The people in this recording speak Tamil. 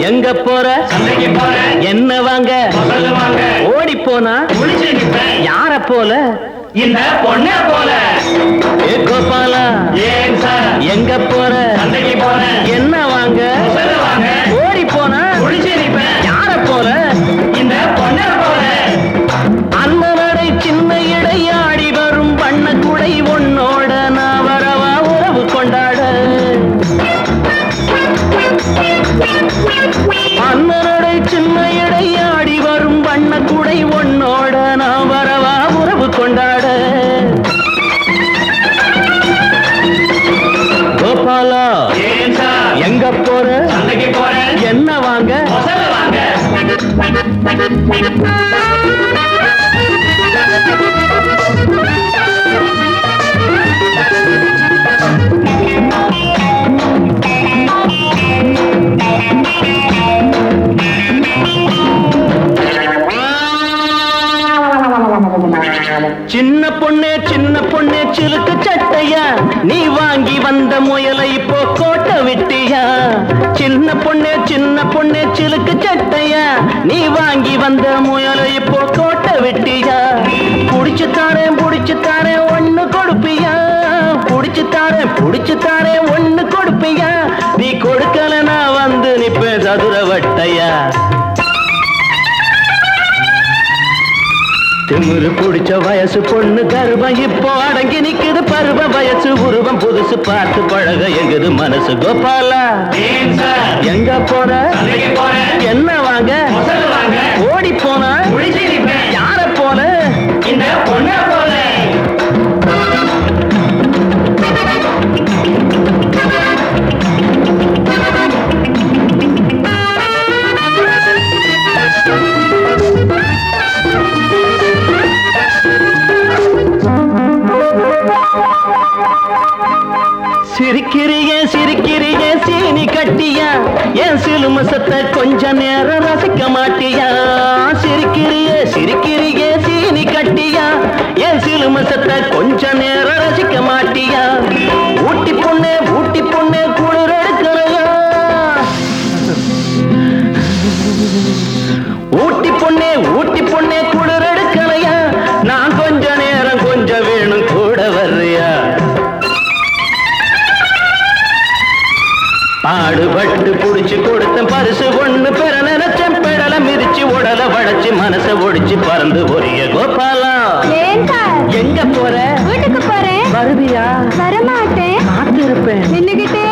எங்க போற? என்ன வாங்க? ஓடி போனா யார போல? இந்த பொண்ண போல. கோபாலா எங்க போற? என்ன வாங்க? ஓடி போனா யார போல? இந்த பொண்ண போல. அந்த நடை சின்ன இடையாடி வரும் வண்ண குடை உன்னோட நான் வரவா உறவு கொண்டாட. அண்ணனடை சின்ன இடையாடி வரும் வண்ண குடை உன்னோட நான் வரவா உறவு கொண்டாட. கோபாலா எங்க போற? என்ன வாங்க? சின்ன பொண்ணே சிலுக்கு சட்டையா, நீ வாங்கி வந்த முயலை இப்போ கோட்டை விட்டியா? சின்ன பொண்ணே சிலுக்கு சட்டையா, நீ வாங்கி வந்த முயலை இப்போ கோட்டை விட்டியா? புடிச்சு தாரேன் ஒண்ணு கொடுப்பியா? புடிச்சு தாரேன் ஒண்ணு கொடுப்பியா? நீ கொடுக்கல நான் வந்து நிப்பேன் சதுர வட்டையா. திமிரு புடிச்ச வயசு பொண்ணு கருவம் இப்போ அடங்கி நிக்குது பருவ வயசு உருவம் புதுசு பார்த்து பழக எங்குது மனசு. கோபாலா எங்க போற? என்ன வாங்க? ஓடி போனா யார போல? இந்த பொண்ண போல. சிரிக்கிறியே சீனி கட்டியா, என் சிலுமசத்தை கொஞ்ச நேரம் ரசிக்க மாட்டியா? சிரிக்கிறியே சீனி கட்டியா, என் சிலுமசத்தை கொஞ்ச நேரம் ரசிக்க மாட்டியா? ஊட்டி பொண்ணே குளிர் எடுக்கலையா? ஊட்டி பொண்ணே குளிர் எடுக்கலையா? நான் கொஞ்ச நேரம் கொஞ்சம் வேணும் கூட வர்றியா? பாடுபட்டு புடிச்சு கொடுத்த பரிசு ஒண்ணு பெற நினைச்சேன், பெடல மிதிச்சு உடல வளைச்சு மனசை ஒடிச்சு பறந்து போறிய. கோபாலா எங்க போற? வீட்டுக்கு போறேன். வருவியா? வரமாட்டேன். காத்திருப்பேன். நின்னுகிட்டே